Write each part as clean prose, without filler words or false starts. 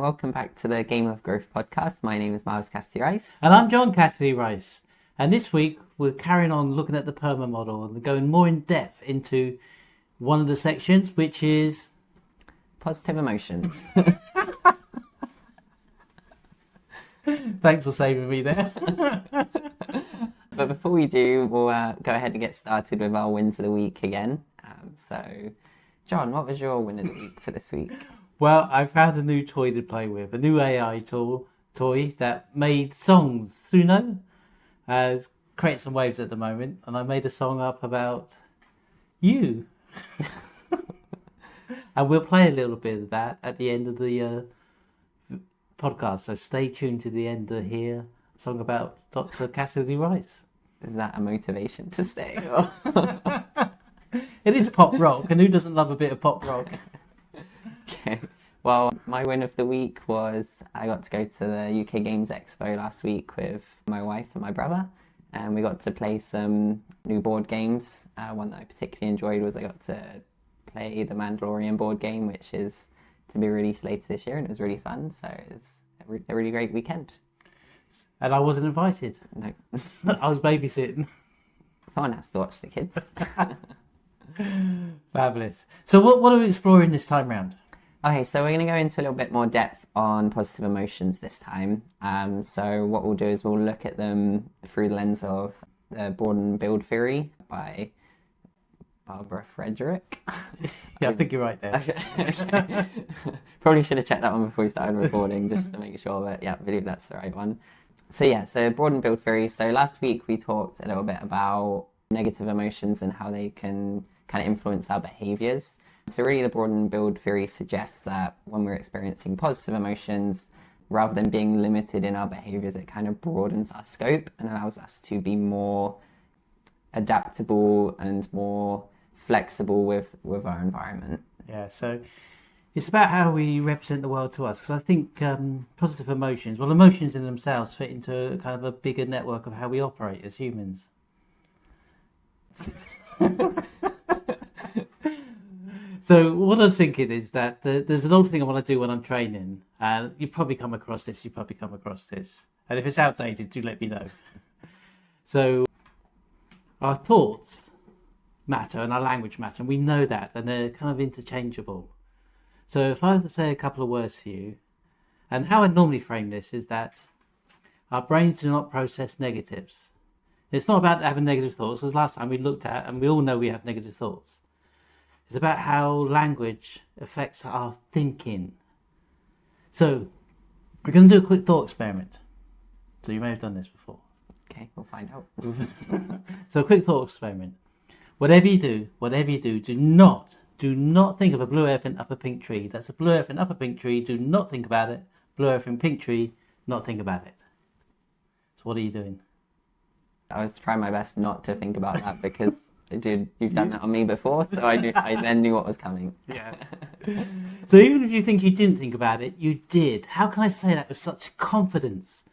welcome back to the Game of Growth podcast. My name is Miles Cassidy-Rice. And I'm John Cassidy-Rice. And this week we're carrying on looking at the PERMA model and going more in depth into one of the sections, which is Positive emotions. Thanks for saving me there. But before we do, we'll go ahead and get started with our wins of the week again. John, what was your win of the week for this week? Well, I found a new toy to play with, a new AI toy that made songs. Suno has created some waves at the moment, and I made a song up about you. And we'll play a little bit of that at the end of the podcast, so stay tuned to the end to hear a song about Dr. Cassidy-Rice. Is that a motivation to stay? It is pop rock, and who doesn't love a bit of pop rock? Okay. Well, my win of the week was I got to go to the UK Games Expo last week with my wife and my brother, and we got to play some new board games. One that I particularly enjoyed was I got to play the Mandalorian board game, which is to be released later this year, and it was really fun. So it was a really great weekend. And I wasn't invited. No. I was babysitting. Someone has to watch the kids. Fabulous. So what are we exploring this time round? Okay, so we're going to go into a little bit more depth on positive emotions this time. So what we'll do is we'll look at them through the lens of the broaden-and-build theory by Barbara Frederick. Yeah, I think you're right there. Okay. Probably should have checked that one before we started recording just to make sure, but yeah, I believe that's the right one. So broaden-and-build theory. So last week we talked a little bit about negative emotions and how they can kind of influence our behaviours. So really the broaden-and-build theory suggests that when we're experiencing positive emotions, rather than being limited in our behaviours, it kind of broadens our scope and allows us to be more adaptable and more flexible with our environment. Yeah, so it's about how we represent the world to us, because I think positive emotions, well, emotions in themselves fit into kind of a bigger network of how we operate as humans. So what I was thinking is that there's an old thing I want to do when I'm training, and you probably come across this, and if it's outdated, do let me know. So our thoughts matter and our language matter, and we know that, and they're kind of interchangeable. So if I was to say a couple of words for you, and how I normally frame this is that our brains do not process negatives. It's not about having negative thoughts, because last time we looked at, and we all know we have negative thoughts. It's about how language affects our thinking. So we're going to do a quick thought experiment. So you may have done this before. Okay, we'll find out. So a quick thought experiment. Whatever you do, do not think of a blue elephant up a pink tree. That's a blue elephant up a pink tree. Do not think about it. Blue elephant, pink tree, not think about it. So what are you doing? I was trying my best not to think about that because, dude, you've done that on me before, so I then knew what was coming. Yeah. So even if you think you didn't think about it, you did. How can I say that with such confidence?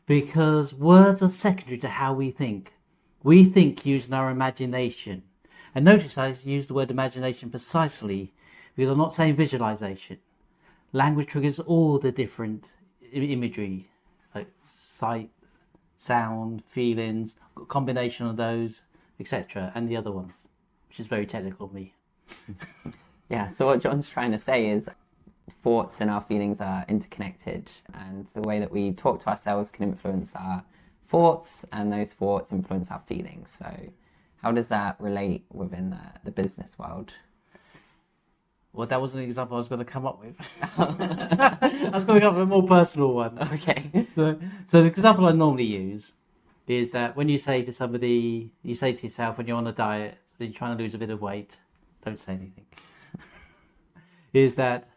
Because words are secondary to how we think. We think using our imagination. And notice I use the word imagination precisely because I'm not saying visualization. Language triggers all the different imagery, like sight, sound, feelings, combination of those, etc. and the other ones, which is very technical of me. Yeah, so what John's trying to say is thoughts and our feelings are interconnected, and the way that we talk to ourselves can influence our thoughts, and those thoughts influence our feelings. So how does that relate within the business world? Well, that wasn't an example I was going to come up with. I was going to come up with a more personal one. Okay. So the example I normally use is that when you say to somebody, you say to yourself when you're on a diet, that you're trying to lose a bit of weight, don't say anything, is that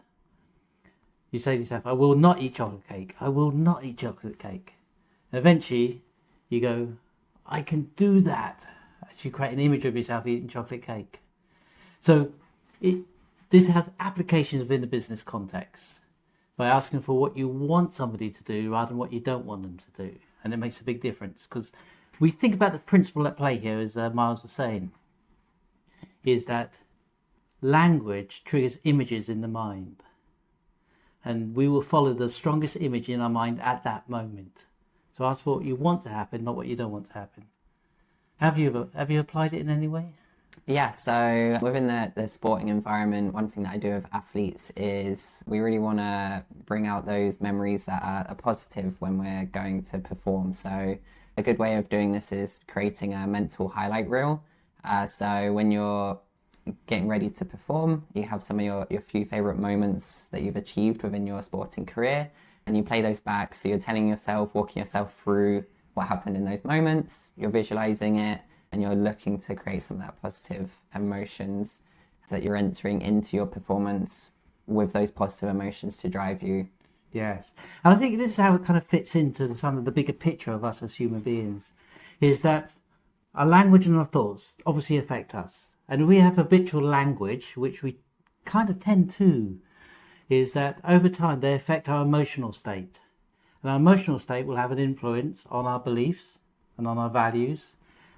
you say to yourself, I will not eat chocolate cake. I will not eat chocolate cake. And eventually you go, I can do that. As you create an image of yourself eating chocolate cake. So this has applications within the business context by asking for what you want somebody to do rather than what you don't want them to do. And it makes a big difference because we think about the principle at play here, as Miles was saying, is that language triggers images in the mind. and we will follow the strongest image in our mind at that moment. So ask for what you want to happen, not what you don't want to happen. Have you applied it in any way? Yeah, so within the sporting environment, one thing that I do with athletes is we really want to bring out those memories that are positive when we're going to perform. So a good way of doing this is creating a mental highlight reel. So when you're getting ready to perform, you have some of your few favourite moments that you've achieved within your sporting career, and you play those back. So you're telling yourself, walking yourself through what happened in those moments, you're visualising it, and you're looking to create some of that positive emotions so that you're entering into your performance with those positive emotions to drive you. Yes. And I think this is how it kind of fits into some of the bigger picture of us as human beings, is that our language and our thoughts obviously affect us. And we have habitual language, which we kind of tend to, is that over time they affect our emotional state. And our emotional state will have an influence on our beliefs and on our values,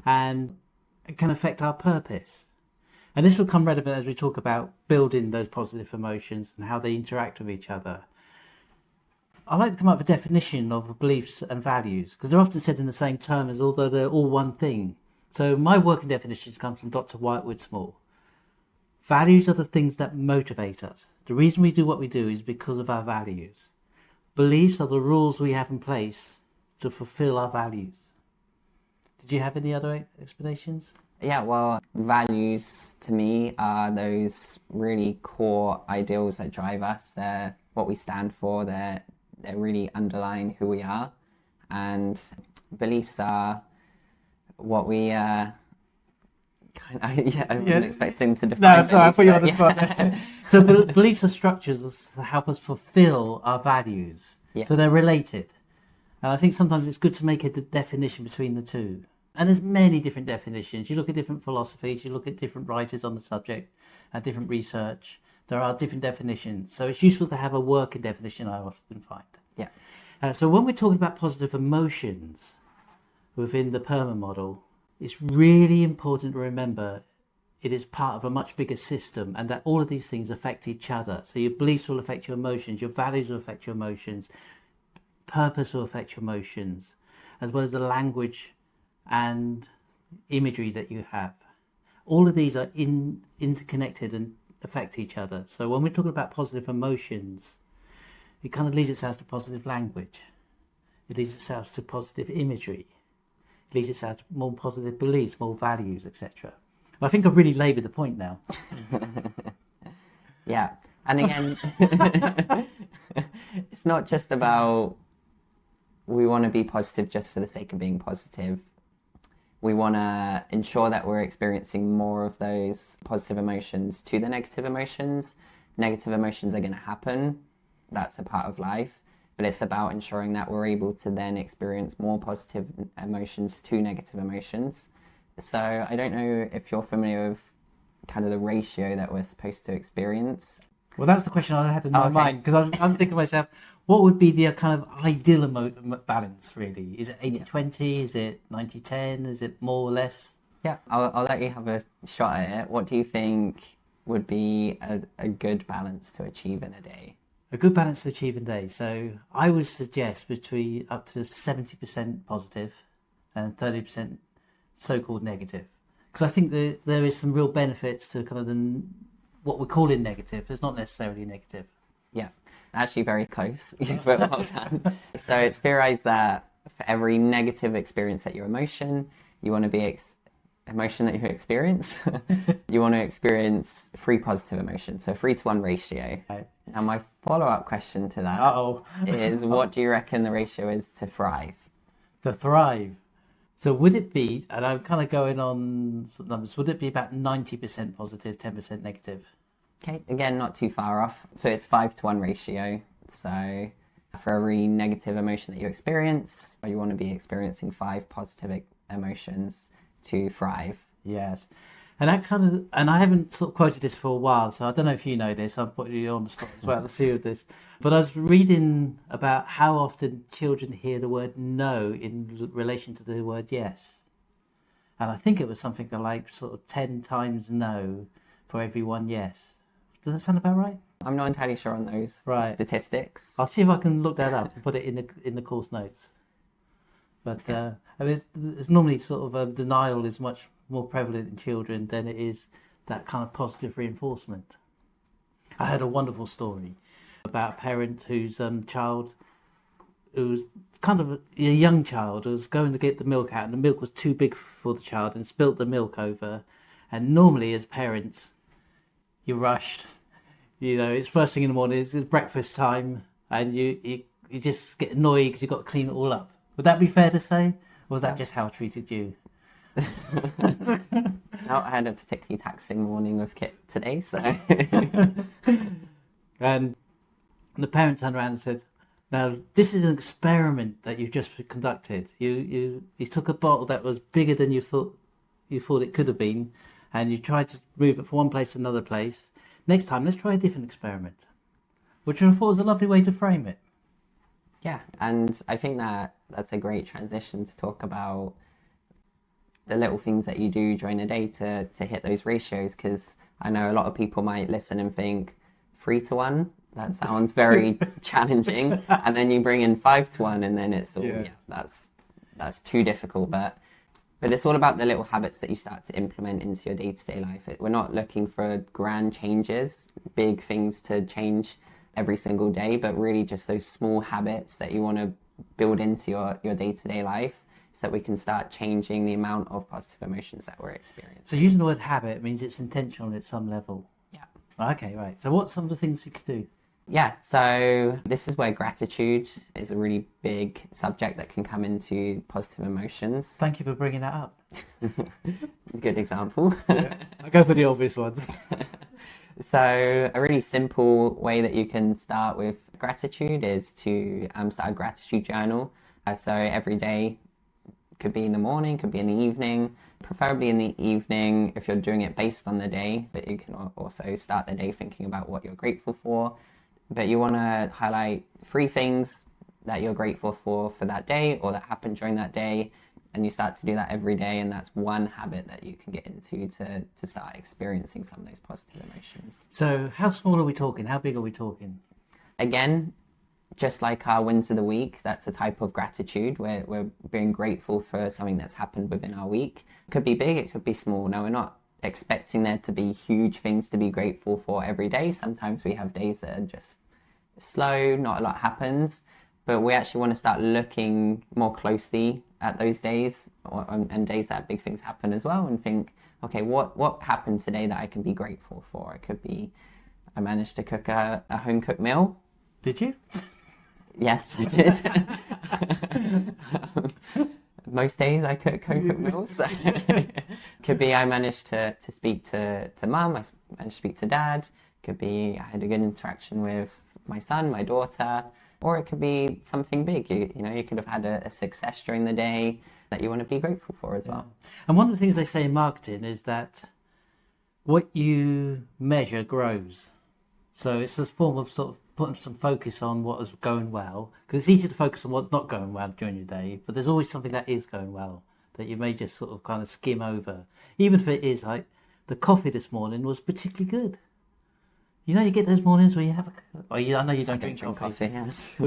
and it can affect our purpose. And this will come relevant as we talk about building those positive emotions and how they interact with each other. I like to come up with a definition of beliefs and values, because they're often said in the same terms, although they're all one thing. So my working definition comes from Dr. Whitewood Small. Values are the things that motivate us. The reason we do what we do is because of our values. Beliefs are the rules we have in place to fulfill our values. Did you have any other explanations? Yeah, well, values to me are those really core ideals that drive us. They're what we stand for. They're really underlying who we are. And beliefs are what we I wasn't expecting to define. No, sorry, I put you on the spot there. So beliefs are structures that help us fulfill our values. Yeah. So they're related. And I think sometimes it's good to make a definition between the two. And there's many different definitions. You look at different philosophies, you look at different writers on the subject, different research. There are different definitions. So it's useful to have a working definition, I often find. Yeah. So when we're talking about positive emotions within the PERMA model, it's really important to remember it is part of a much bigger system, and that all of these things affect each other. So your beliefs will affect your emotions, your values will affect your emotions, purpose will affect your emotions, as well as the language and imagery that you have. All of these are interconnected and affect each other. So when we're talking about positive emotions, it kind of leads itself to positive language. It leads itself to positive imagery. It leads itself to more positive beliefs, more values, etc. I think I've really laboured the point now. Yeah. And again, it's not just about we want to be positive just for the sake of being positive. We want to ensure that we're experiencing more of those positive emotions to the negative emotions. Negative emotions are going to happen. That's a part of life. But it's about ensuring that we're able to then experience more positive emotions to negative emotions. So I don't know if you're familiar with kind of the ratio that we're supposed to experience. Well, that was the question I had in my mind, because I'm thinking to myself, what would be the kind of ideal balance, really? Is it 80-20? Is it 90-10? Is it more or less? Yeah, I'll let you have a shot at it. What do you think would be a good balance to achieve in a day? A good balance to achieve in a day. So I would suggest between up to 70% positive and 30% so-called negative. Because I think there is some real benefits to kind of what we're calling negative. It's not necessarily negative. Yeah, actually very close. But well done. So it's theorized that for every negative experience that you you want to be emotion that you experience, you want to experience 3 positive emotions. So 3-to-1 ratio. Right. Now my follow-up question to that is, what do you reckon the ratio is to thrive? To thrive. So would it be, and I'm kind of going on some numbers, would it be about 90% positive, 10% negative? Okay, again, not too far off. So it's 5-to-1 ratio. So for every negative emotion that you experience, you want to be experiencing 5 positive emotions to thrive. Yes. And that kind of, and I haven't sort of quoted this for a while, so I don't know if you know this. I'm putting you on the spot as well to see with this. But I was reading about how often children hear the word no in relation to the word yes. And I think it was something like sort of 10 times no for every one yes. Does that sound about right? I'm not entirely sure on those Right. statistics. I'll see if I can look that up and put it in the course notes. But I mean, it's normally sort of denial is much more prevalent in children than it is that kind of positive reinforcement. I heard a wonderful story about a parent whose child, who was kind of a young child, who was going to get the milk out, and the milk was too big for the child and spilt the milk over. And normally, as parents, you're rushed. You know, it's first thing in the morning, it's breakfast time, and you just get annoyed because you've got to clean it all up. Would that be fair to say? Or was that just how I treated you? No, I had a particularly taxing morning with Kit today, so... And the parent turned around and said, "Now, this is an experiment that you've just conducted. You took a bottle that was bigger than you thought it could have been, and you tried to move it from one place to another place. Next time, let's try a different experiment." Which I thought was a lovely way to frame it. Yeah, and I think that's a great transition to talk about the little things that you do during the day to hit those ratios, because I know a lot of people might listen and think 3-1, that sounds very challenging, and then you bring in 5-1 and then it's all that's too difficult, but it's all about the little habits that you start to implement into your day-to-day life. We're not looking for grand changes, big things to change every single day, but really just those small habits that you want to build into your day-to-day life, so that we can start changing the amount of positive emotions that we're experiencing. So using the word habit means it's intentional at some level. Yeah. Okay, right. So what's some of the things you could do? Yeah, so this is where gratitude is a really big subject that can come into positive emotions. Thank you for bringing that up. Good example. Yeah. I go for the obvious ones. So a really simple way that you can start with gratitude is to start a gratitude journal. So every day, could be in the morning, could be in the evening, preferably in the evening if you're doing it based on the day, but you can also start the day thinking about what you're grateful for. But you want to highlight 3 things that you're grateful for that day or that happened during that day, and you start to do that every day, and that's one habit that you can get into to start experiencing some of those positive emotions. So how small are we talking? How big are we talking? Again, just like our wins of the week, that's a type of gratitude where we're being grateful for something that's happened within our week. It could be big, it could be small. No, we're not expecting there to be huge things to be grateful for every day. Sometimes we have days that are just slow, not a lot happens, but we actually want to start looking more closely at those days and days that big things happen as well, and think, okay, what happened today that I can be grateful for? It could be I managed to cook a home-cooked meal. Did you? Yes, I did. Most days I cook home-cooked meals. Could be I managed to speak to mum, I managed to speak to dad. Could be I had a good interaction with my son, my daughter, or it could be something big. You know, you could have had a success during the day that you want to be grateful for as well. And one of the things they say in marketing is that what you measure grows. So it's a form of sort of putting some focus on what is going well, because it's easy to focus on what's not going well during your day, but there's always something that is going well that you may just sort of kind of skim over, even if it is like the coffee this morning was particularly good. You know, you get those mornings where you have I know you don't drink coffee. Yes.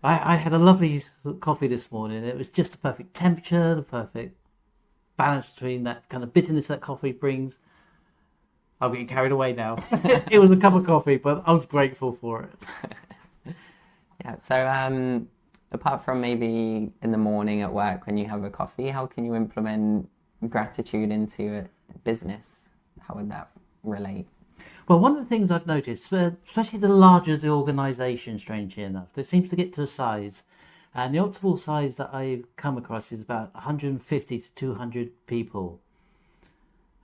I had a lovely coffee this morning. It was just the perfect temperature, the perfect balance between that kind of bitterness that coffee brings. I'm getting carried away now. It was a cup of coffee, but I was grateful for it. Yeah, so apart from maybe in the morning at work when you have a coffee, how can you implement gratitude into a business? How would that relate? Well, one of the things I've noticed, especially the larger the organisation, strangely enough, there seems to get to a size, and the optimal size that I've come across is about 150 to 200 people.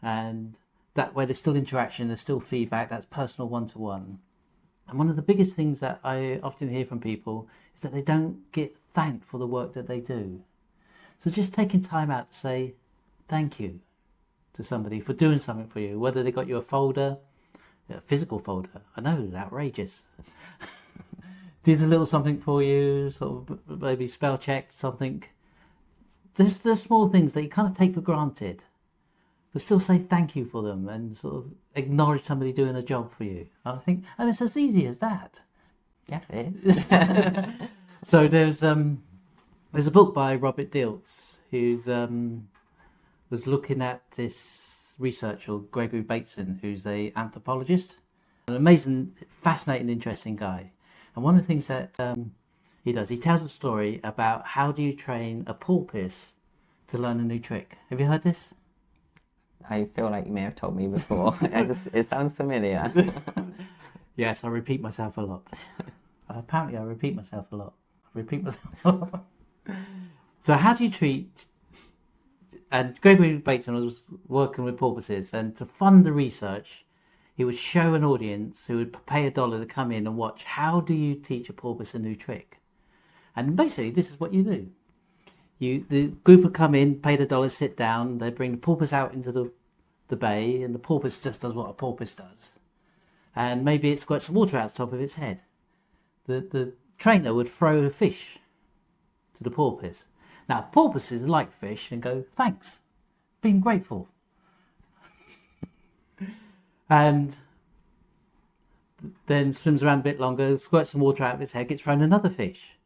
And that way there's still interaction, there's still feedback, that's personal one-to-one. And one of the biggest things that I often hear from people is that they don't get thanked for the work that they do. So just taking time out to say thank you to somebody for doing something for you, whether they got you a folder, a physical folder, I know, outrageous. Did a little something for you, sort of maybe spell checked something. There's small things that you kind of take for granted. but still say thank you for them and sort of acknowledge somebody doing a job for you. And I think, and it's as easy as that. Yeah, it is. So there's a book by Robert Dilts who's was looking at this researcher, Gregory Bateson, who's a anthropologist, an amazing, fascinating, interesting guy. And one of the things that he does, he tells a story about how do you train a porpoise to learn a new trick. Have you heard this? I feel like you may have told me before. It sounds familiar. Yes, I repeat myself a lot. Apparently, I repeat myself a lot. So how do you treat... And Gregory Bateson was working with porpoises, and to fund the research, he would show an audience who would pay $1 to come in and watch how do you teach a porpoise a new trick. And basically, this is what you do. The group would come in, pay $1, sit down, they bring the porpoise out into the bay, and the porpoise just does what a porpoise does. And maybe it squirts some water out the top of its head. The trainer would throw a fish to the porpoise. Now, porpoises like fish and go, thanks, being grateful. And then swims around a bit longer, squirts some water out of its head, gets thrown another fish.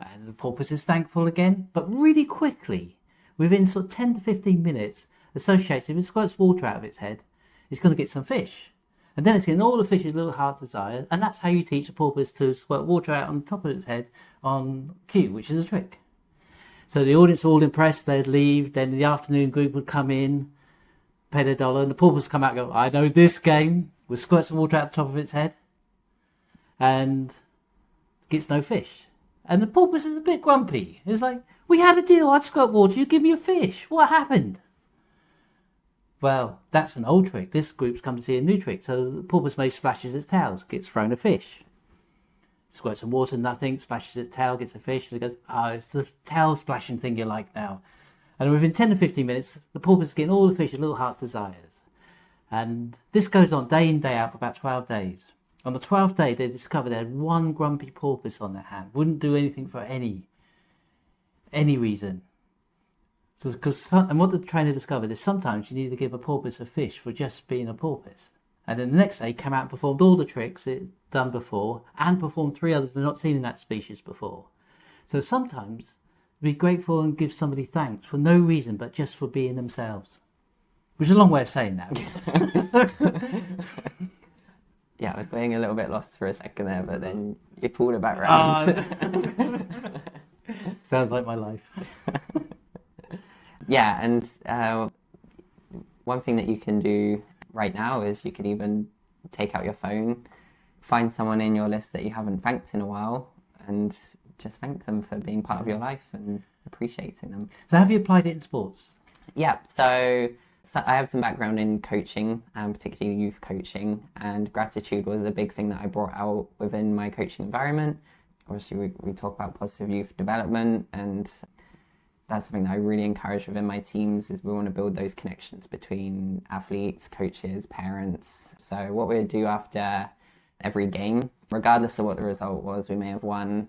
And the porpoise is thankful again, but really quickly, within sort of 10 to 15 minutes, associated, if it squirts water out of its head, it's going to get some fish. And then it's getting all the fish's little heart's desire, and that's how you teach a porpoise to squirt water out on the top of its head on cue, which is a trick. So the audience were all impressed, they'd leave, then the afternoon group would come in, pay their $1, and the porpoise would come out and go, I know this game, with squirt some water out the top of its head, and gets no fish. And the porpoise is a bit grumpy. It's like, we had a deal, I'd squirt water, you give me a fish. What happened? Well, that's an old trick. This group's come to see a new trick. So the porpoise maybe splashes its tail, gets thrown a fish. Squirts some water, nothing, splashes its tail, gets a fish, and it goes, it's the tail splashing thing you like now. And within 10 to 15 minutes, the porpoise is getting all the fish's little heart's desires. And this goes on day in, day out for about 12 days. On the 12th day, they discovered they had one grumpy porpoise on their hand. Wouldn't do anything for any reason. So, and what the trainer discovered is sometimes you need to give a porpoise a fish for just being a porpoise. And then the next day, came out and performed all the tricks it done before, and performed 3 others they've not seen in that species before. So sometimes, be grateful and give somebody thanks for no reason, but just for being themselves. Which is a long way of saying that. Yeah, I was being a little bit lost for a second there, but then you pulled it back round. Sounds like my life. Yeah, and one thing that you can do right now is you could even take out your phone, find someone in your list that you haven't thanked in a while, and just thank them for being part of your life and appreciating them. So have you applied it in sports? Yeah, so I have some background in coaching, particularly youth coaching, and gratitude was a big thing that I brought out within my coaching environment. Obviously, we talk about positive youth development, and that's something that I really encourage within my teams is we want to build those connections between athletes, coaches, parents. So what we would do after every game, regardless of what the result was, we may have won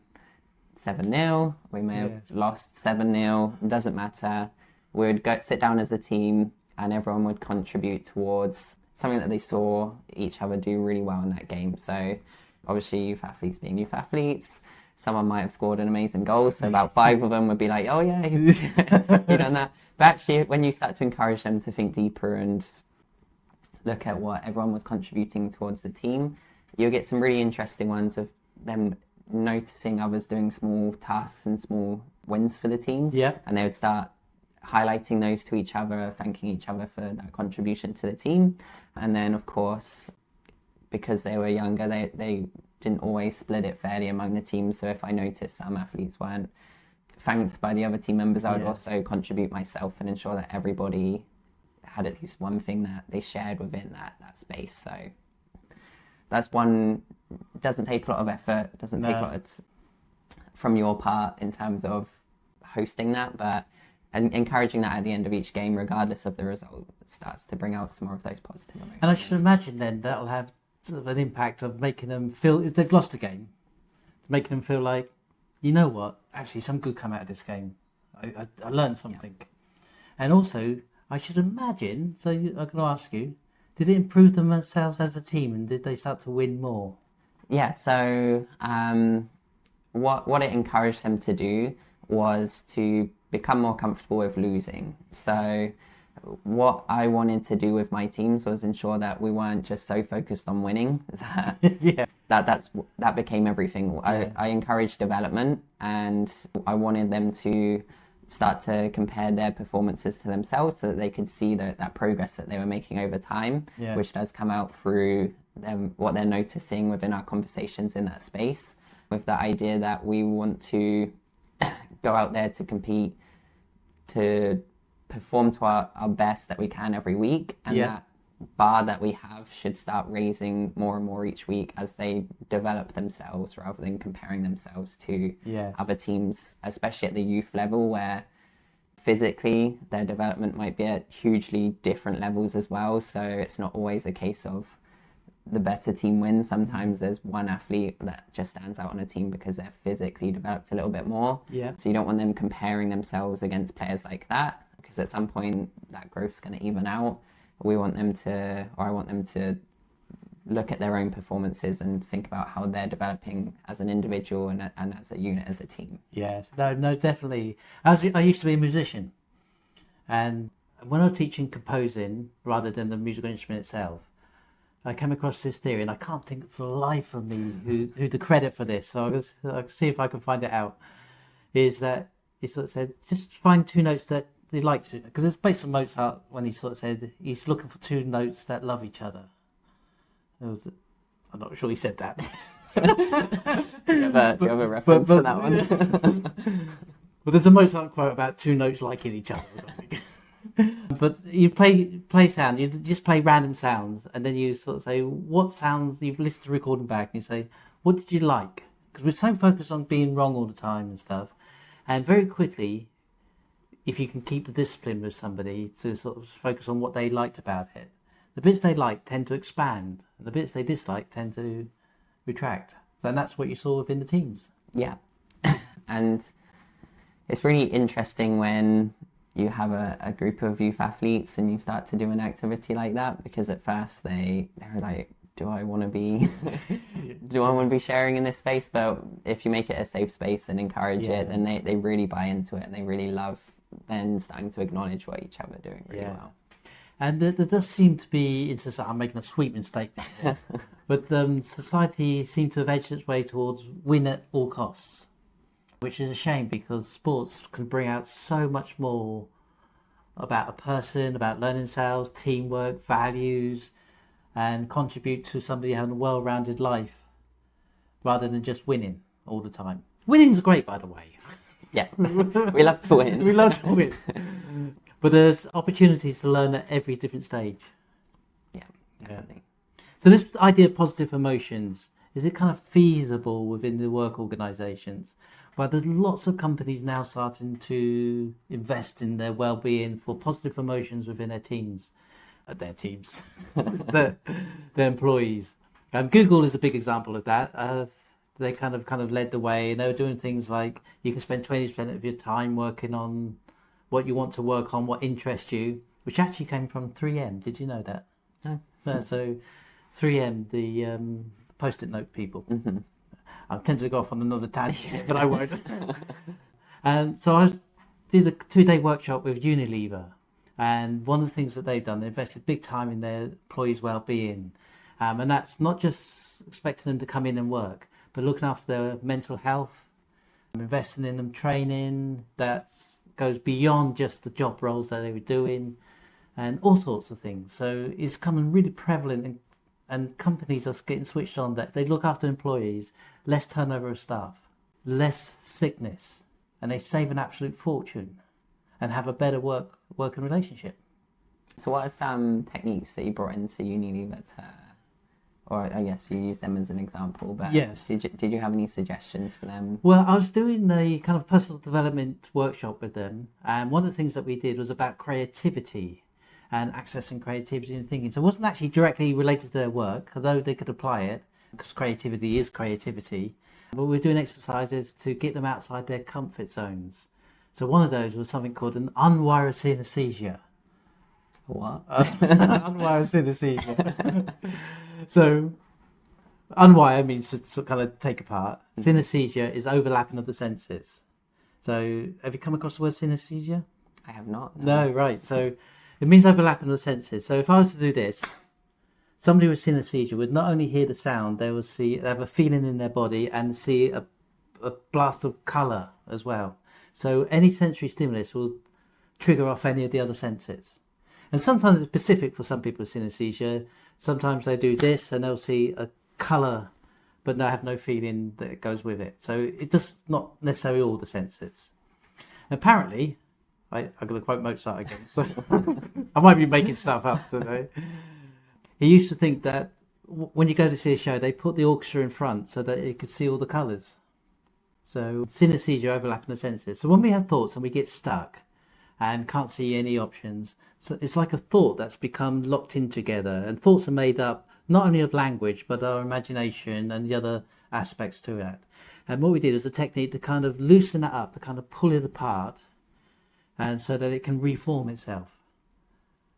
7-0, we may have lost 7-0, it doesn't matter. We would go sit down as a team and everyone would contribute towards something that they saw each other do really well in that game. So obviously youth athletes being youth athletes, someone might have scored an amazing goal, so about 5 of them would be like, oh yeah, you done that. But actually, when you start to encourage them to think deeper and look at what everyone was contributing towards the team, you'll get some really interesting ones of them noticing others doing small tasks and small wins for the team. Yeah. And they would start highlighting those to each other, thanking each other for that contribution to the team. And then, of course, because they were younger, they didn't always split it fairly among the teams. So if I noticed some athletes weren't thanked by the other team members, I would also contribute myself and ensure that everybody had at least one thing that they shared within that space. So that's one, doesn't take a lot of effort, doesn't take a lot from your part in terms of hosting that, but encouraging that at the end of each game, regardless of the result, starts to bring out some more of those positive emotions. And I should imagine then that'll have sort of an impact of making them feel, if they've lost a game, making them feel like, you know what, actually some good come out of this game. I learned something. And also, I should imagine, so I'm going to ask you, did it improve themselves as a team and did they start to win more? Yeah, so what it encouraged them to do was to become more comfortable with losing. So what I wanted to do with my teams was ensure that we weren't just so focused on winning that Yeah. that became everything. I encouraged development, and I wanted them to start to compare their performances to themselves so that they could see that progress that they were making over time, Yeah. which does come out through them, what they're noticing within our conversations in that space, with the idea that we want to go out there to compete, to perform to our best that we can every week, and Yeah. that bar that we have should start raising more and more each week as they develop themselves rather than comparing themselves to Yes. other teams, especially at the youth level where physically their development might be at hugely different levels as well. So it's not always a case of the better team wins. Sometimes there's one athlete that just stands out on a team because they're physically developed a little bit more. Yeah. So you don't want them comparing themselves against players like that, because at some point that growth's going to even out. We want them to, or I want them to look at their own performances and think about how they're developing as an individual and as a unit, as a team. Yes. No, definitely. I used to be a musician, and when I was teaching composing rather than the musical instrument itself, I came across this theory, and I can't think for the life of me who the credit for this. So I'll see if I can find it out. Is that he sort of said, just find two notes that they like to, because it's based on Mozart when he sort of said he's looking for two notes that love each other. I'm not sure he said that. Do you have a reference for that one? Well, there's a Mozart quote about two notes liking each other or something. But you play sound, you just play random sounds, and then you sort of say, what sounds, you've listened to the recording back, and you say, what did you like? Because we're so focused on being wrong all the time and stuff. And very quickly, if you can keep the discipline with somebody to sort of focus on what they liked about it, the bits they like tend to expand, and the bits they dislike tend to retract. And that's what you saw within the teams. Yeah. And it's really interesting when you have a group of youth athletes and you start to do an activity like that, because at first they're like, do I want to be sharing in this space? But if you make it a safe space and encourage it, then they really buy into it, and they really love then starting to acknowledge what each other are doing really well. And there does seem to be, in society, I'm making a sweeping statement here, but society seems to have edged its way towards win at all costs, which is a shame, because sports can bring out so much more about a person, about learning sales, teamwork, values, and contribute to somebody having a well-rounded life rather than just winning all the time. Winning's great, by the way. Yeah, we love to win. We love to win. But there's opportunities to learn at every different stage. Yeah, definitely. So this idea of positive emotions, is it kind of feasible within the work organisations? Well, there's lots of companies now starting to invest in their well-being for positive emotions within their teams, their employees. Google is a big example of that. They kind of led the way, and they were doing things like you can spend 20% of your time working on what you want to work on, what interests you, which actually came from 3M. Did you know that? No. So 3M, the post-it note people. Mm-hmm. I tend to go off on another tangent, but I won't. And so I did a 2-day workshop with Unilever, and one of the things that they've done, they invested big time in their employees' well-being, and that's not just expecting them to come in and work, but looking after their mental health, investing in them training that goes beyond just the job roles that they were doing, and all sorts of things. So it's becoming really prevalent, and companies are getting switched on that they look after employees, less turnover of staff, less sickness, and they save an absolute fortune and have a better working relationship. So what are some techniques that you brought into Unilever or I guess you used them as an example, but yes. Did you have any suggestions for them? Well, I was doing the kind of personal development workshop with them, and one of the things that we did was about creativity and accessing creativity and thinking. So it wasn't actually directly related to their work, although they could apply it, because creativity is creativity. But we're doing exercises to get them outside their comfort zones. So one of those was something called an unwire synesthesia. What? Unwire synesthesia. So, unwire means to kind of take apart. Synesthesia is overlapping of the senses. So, have you come across the word synesthesia? I have not. No, right. So, it means overlapping of the senses. So, if I was to do this, somebody with synesthesia would not only hear the sound, they have a feeling in their body and see a blast of colour as well. So, any sensory stimulus will trigger off any of the other senses. And sometimes it's specific for some people with synesthesia. Sometimes they do this and they'll see a colour, but they have no feeling that it goes with it. So it does not necessarily all the senses. Apparently, I'm going to quote Mozart again, so I might be making stuff up today. He used to think that when you go to see a show, they put the orchestra in front so that you could see all the colours. So synesthesia overlapping the senses. So when we have thoughts and we get stuck and can't see any options, so it's like a thought that's become locked in together. And thoughts are made up not only of language, but our imagination and the other aspects to it. And what we did was a technique to kind of loosen that up, to kind of pull it apart, and so that it can reform itself,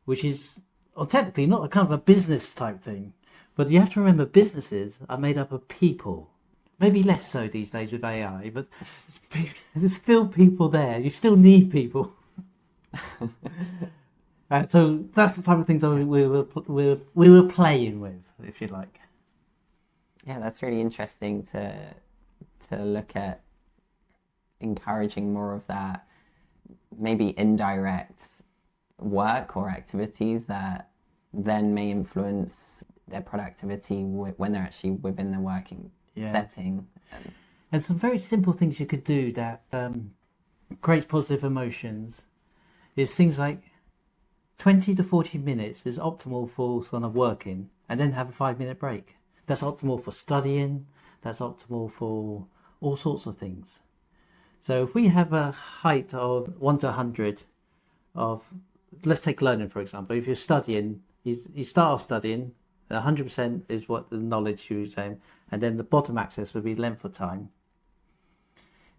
which is technically not a kind of a business type thing. But you have to remember, businesses are made up of people. Maybe less so these days with AI, but there's still people there. You still need people. So that's the type of things that we were playing with, if you like. Yeah, that's really interesting to look at encouraging more of that, maybe indirect work or activities that then may influence their productivity when they're actually within the working setting. And some very simple things you could do that creates positive emotions is things like 20 to 40 minutes is optimal for kind of working, and then have a 5-minute break. That's optimal for studying. That's optimal for all sorts of things. So if we have a height of 1 to 100 of, let's take learning for example. If you're studying, you start off studying, 100% is what the knowledge you aim, and then the bottom axis would be length of time.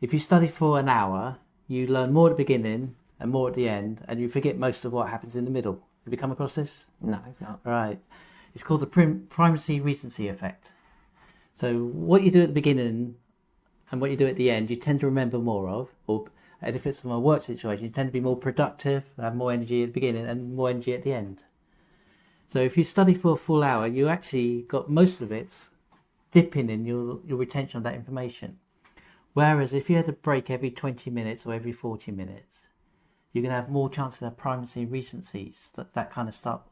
If you study for an hour, you learn more at the beginning and more at the end, and you forget most of what happens in the middle. Have you come across this? No, not. Right. It's called the primacy recency effect. So what you do at the beginning and what you do at the end, you tend to remember more of, and if it's from a work situation, you tend to be more productive, have more energy at the beginning and more energy at the end. So if you study for a full hour, you actually got most of it dipping in your retention of that information. Whereas if you had a break every 20 minutes or every 40 minutes, you're going to have more chance of that primacy recency, that kind of start.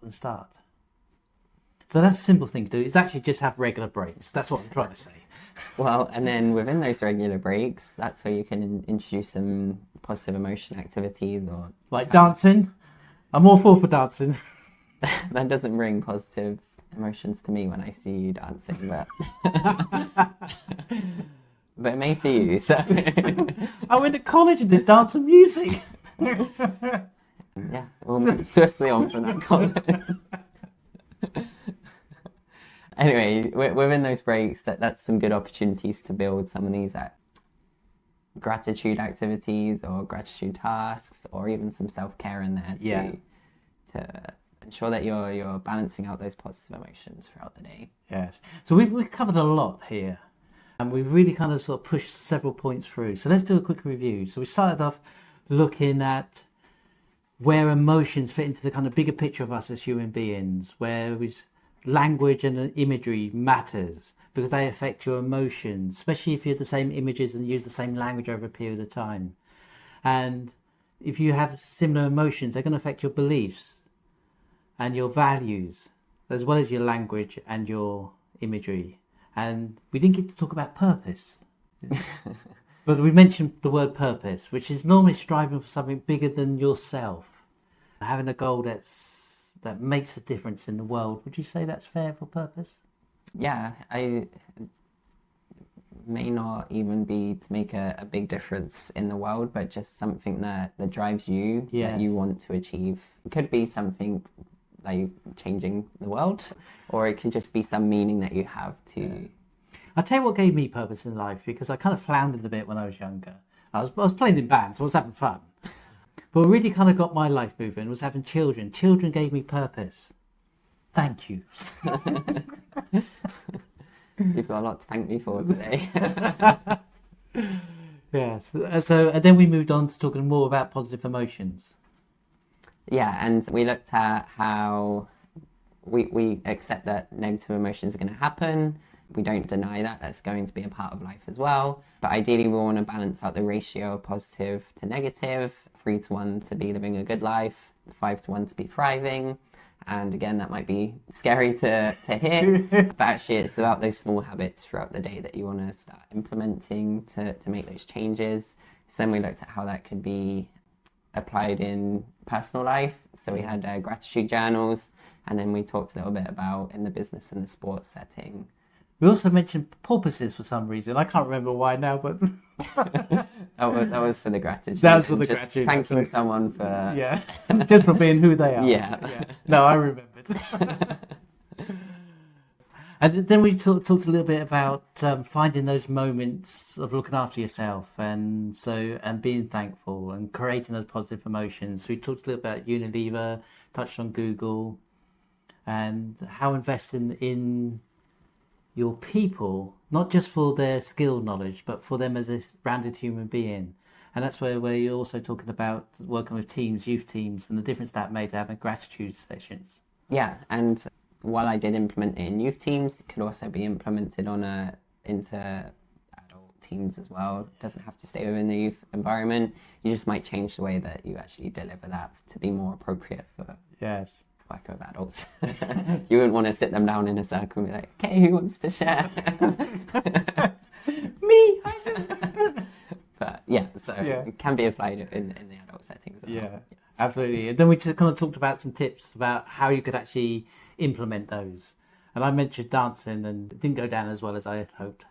So that's a simple thing to do. It's actually just have regular breaks. That's what I'm trying to say. Well, and then within those regular breaks, that's where you can introduce some positive emotion activities or... Like dancing. I'm all for dancing. That doesn't bring positive emotions to me when I see you dancing, but... but it may for you, so... I went to college and did dance and music. Yeah, we'll move swiftly on from that comment. Anyway, within those breaks, that's some good opportunities to build some of these gratitude activities or gratitude tasks, or even some self-care in there to ensure that you're balancing out those positive emotions throughout the day. Yes. So we've covered a lot here, and we've really kind of sort of pushed several points through. So let's do a quick review. So we started off looking at where emotions fit into the kind of bigger picture of us as human beings, where language and imagery matters because they affect your emotions, especially if you have the same images and use the same language over a period of time. And if you have similar emotions, they're going to affect your beliefs and your values, as well as your language and your imagery. And we didn't get to talk about purpose. But we mentioned the word purpose, which is normally striving for something bigger than yourself. Having a goal that makes a difference in the world. Would you say that's fair for purpose? Yeah, I may not even be to make a big difference in the world, but just something that drives you, that you want to achieve. It could be something like changing the world, or it could just be some meaning that you have to... Yeah. I'll tell you what gave me purpose in life, because I kind of floundered a bit when I was younger. I was playing in bands, so I was having fun. But what really kind of got my life moving was having children. Children gave me purpose. Thank you. You've got a lot to thank me for today. Yes. So, and then we moved on to talking more about positive emotions. Yeah, and we looked at how we accept that negative emotions are going to happen. We don't deny that. That's going to be a part of life as well. But ideally, we want to balance out the ratio of positive to negative, 3-to-1 to be living a good life, 5-to-1 to be thriving. And again, that might be scary to hear, but actually it's about those small habits throughout the day that you want to start implementing to make those changes. So then we looked at how that could be applied in personal life. So we had gratitude journals, and then we talked a little bit about in the business and the sports setting. We also mentioned porpoises for some reason. I can't remember why now, but that was for the gratitude. That was for the just gratitude. Thanking Absolutely. someone for just for being who they are. Yeah. No, I remembered. And then we talked a little bit about finding those moments of looking after yourself, and being thankful and creating those positive emotions. We talked a little about Unilever, touched on Google, and how investing in your people, not just for their skill knowledge, but for them as a rounded human being. And that's where you're also talking about working with teams, youth teams, and the difference that made to having gratitude sessions. Yeah, and while I did implement it in youth teams, it could also be implemented into adult teams as well. It doesn't have to stay within the youth environment. You just might change the way that you actually deliver that to be more appropriate for work with adults. You wouldn't want to sit them down in a circle and be like, okay, who wants to share? Me! But it can be applied in the adult settings as well. Yeah, absolutely. And then we just kind of talked about some tips about how you could actually implement those. And I mentioned dancing, and it didn't go down as well as I had hoped.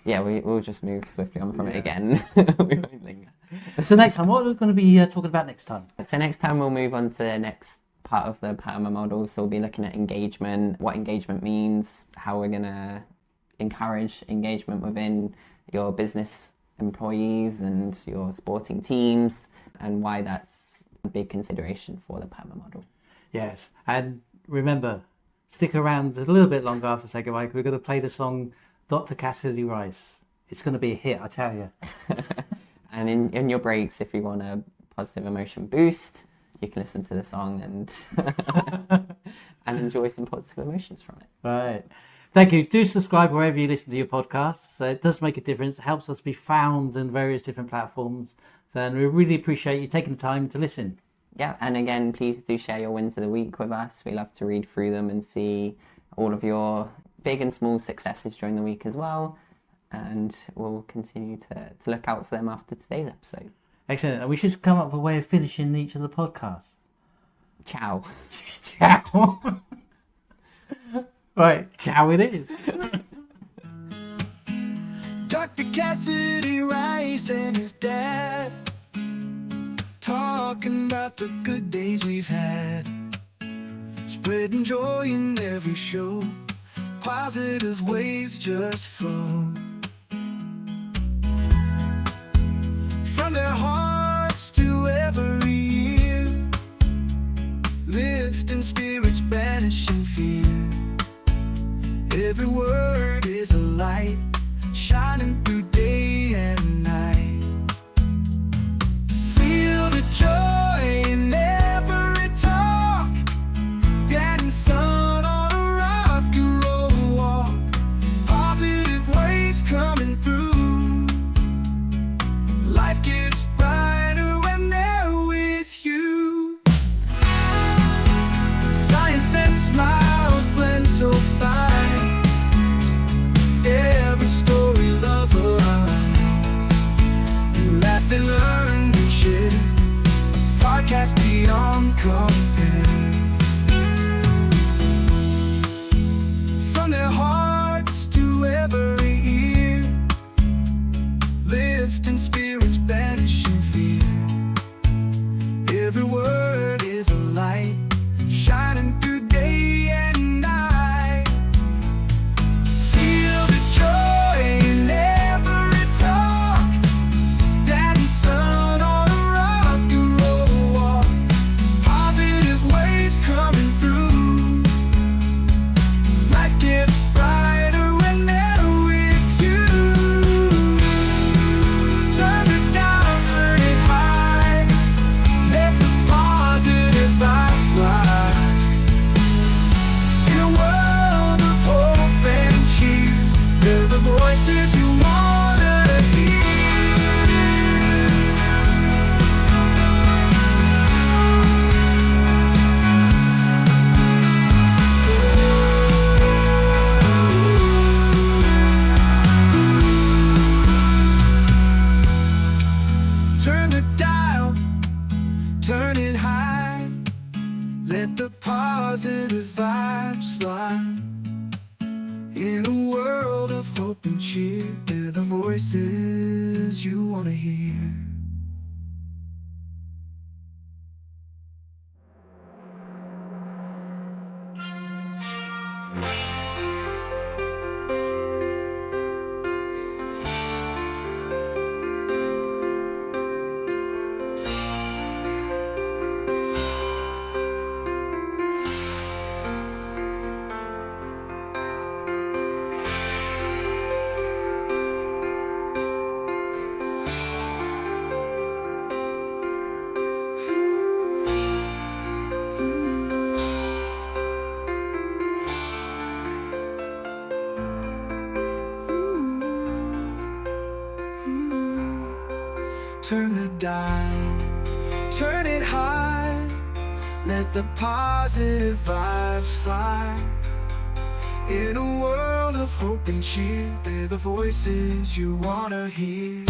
Yeah, we'll just move swiftly on from it again. We won't linger. So next time, what are we going to be talking about next time? So next time we'll move on to the next part of the PERMA model. So we'll be looking at engagement, what engagement means, how we're going to encourage engagement within your business employees and your sporting teams, and why that's a big consideration for the PERMA model. Yes, and remember, stick around a little bit longer after say goodbye. We're going to play the song Dr. Cassidy-Rice. It's going to be a hit, I tell you. And in your breaks, if you want a positive emotion boost, you can listen to the song and and enjoy some positive emotions from it. Right. Thank you. Do subscribe wherever you listen to your podcasts. It does make a difference. It helps us be found in various different platforms. And we really appreciate you taking the time to listen. Yeah, and again, please do share your wins of the week with us. We love to read through them and see all of your big and small successes during the week as well. And we'll continue to look out for them after today's episode. Excellent. And we should come up with a way of finishing each of the podcasts. Ciao. Ciao. Right, ciao it is. Dr. Cassidy-Rice and his dad talking about the good days we've had, spreading joy in every show, positive waves just flow from their hearts to every ear, lifting spirits, banishing fear. Every word is a light, shining through day and night. Feel the joy in every talk, daddy son on a rock and roll walk. Positive waves coming through. Life gets brighter when they're with you. Science and smiles blend so fine. Every story, love arise. We laughed and learned and shared. Podcast beyond compare. From their hearts to every ear, lifting spirits, banishing fear. Every word is a light, shining through day and night. Feel the joy in every talk, daddy son on a rock and Let the positive vibes fly. In a world of hope and cheer, they're the voices you want to hear. Turn the dial, turn it high. Let the positive vibes fly. In a world of hope and cheer, they're the voices you wanna hear.